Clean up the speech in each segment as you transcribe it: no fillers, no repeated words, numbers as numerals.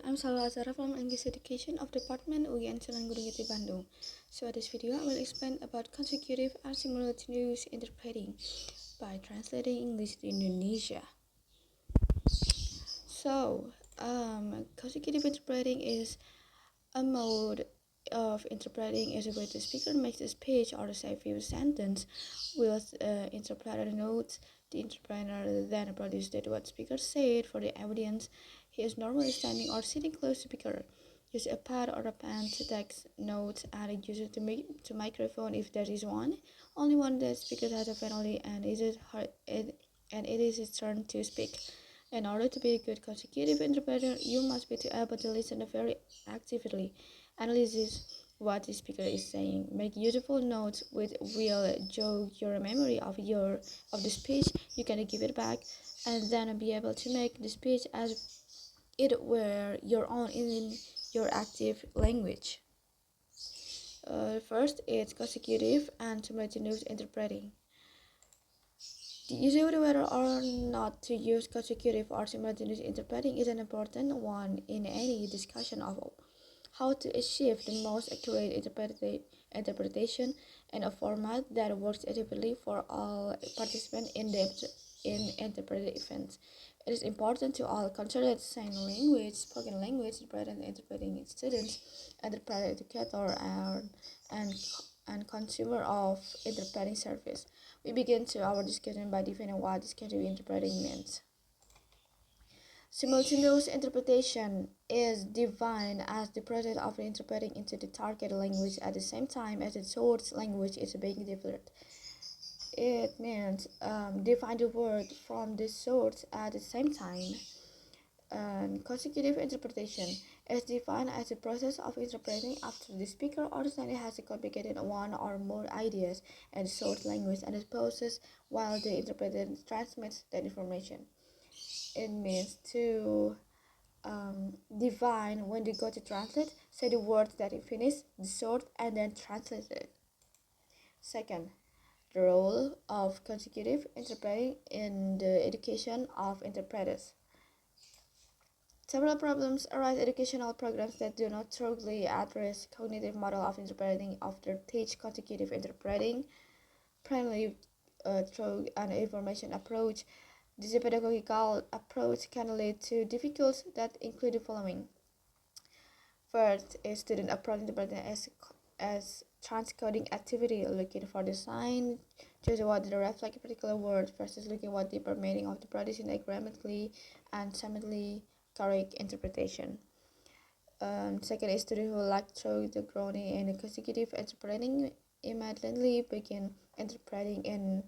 I'm Salwa Azzahra from English Education of Department UIN Gunung Jati Bandung. So in this video, I will explain about consecutive and simultaneous interpreting by translating English to Indonesia. So, consecutive interpreting is a mode of interpreting is a way the speaker makes a speech or say few sentence with interpreter notes. The interpreter then produces what speaker said for the audience. He is normally standing or sitting close to speaker. Use a pad or a pen to take notes and use it to microphone if there is one. Only one the speaker has a penalty and it is his turn to speak. In order to be a good consecutive interpreter, you must be able to listen very actively, analyze what the speaker is saying, make useful notes which will jog your memory of the speech. You can give it back, and then be able to make the speech as it were your own in your active language. First, it's consecutive and simultaneous interpreting. The issue of whether or not to use consecutive or simultaneous interpreting is an important one in any discussion of how to achieve the most accurate interpretation in a format that works adequately for all participants in interpretive events. It is important to all concerned sign language, spoken language, interpreting students, interpreter educator, and consumer of interpreting service. We begin our discussion by defining what consecutive interpreting means. Simultaneous interpretation is defined as the process of interpreting into the target language at the same time as the source language is being delivered. It means define the word from the source at the same time. Consecutive interpretation is defined as the process of interpreting after the speaker or listener has communicated one or more ideas in the source language and the process while the interpreter transmits that information. It means to define when they go to translate, say the word that it finished, the source, and then translate it. Second, the role of consecutive interpreting in the education of interpreters. Several problems arise educational programs that do not thoroughly address cognitive model of interpreting after teach consecutive interpreting, primarily through an information approach. This pedagogical approach can lead to difficulties that include the following. First, a student approach interpreting as transcoding activity, looking for the sign, choose what the reflect a particular word versus looking what the deeper meaning of the producing a grammatically and semantically correct interpretation. Second, a student who lack through the groaning and consecutive interpreting immediately begin interpreting in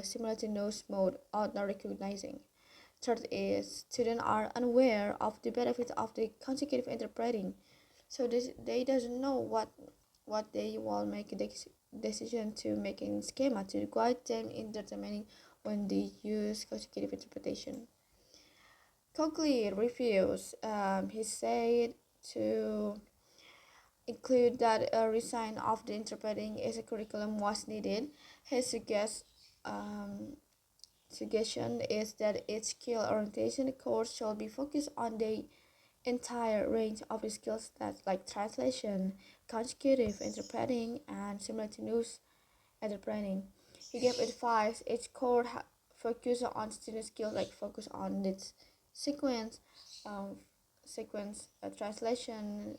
simultaneous mode or not recognizing. Third is students are unaware of the benefits of the consecutive interpreting, so they doesn't know what they will make a decision to making schema to guide them in determining when they use consecutive interpretation. Coakley reviews. He said to include that a resign of the interpreting as a curriculum was needed. His suggestion is that its skill orientation course should be focused on the entire range of skills that like translation, consecutive interpreting, and simultaneous interpreting. He gave advice each course focus on student skills like focus on its sequence, um, translation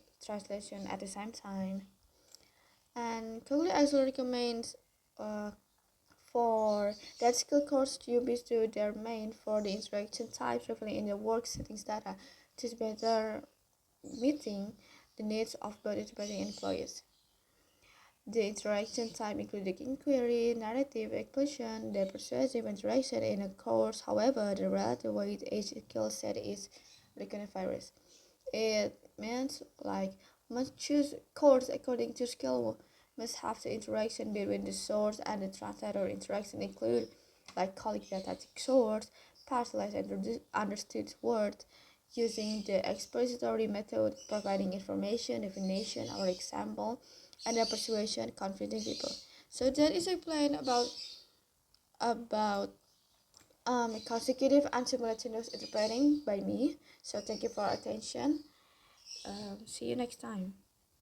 at the same time. And Coakley also recommends for that skill course to be to their main for the interaction types revealing in the work settings data to better meeting the needs of both interpreting employees. The interaction type including inquiry, narrative, explosion, the persuasive interaction in a course. However, the relative weight each skill set is recognized. It means like must choose course according to skill, must have the interaction between the source and the translator. Interaction include like qualitative source, parcelized and understood words, using the expository method, providing information, definition, or example, and the persuasion, convincing people. So that is a plan about consecutive and simultaneous interpreting by me. So thank you for attention. See you next time.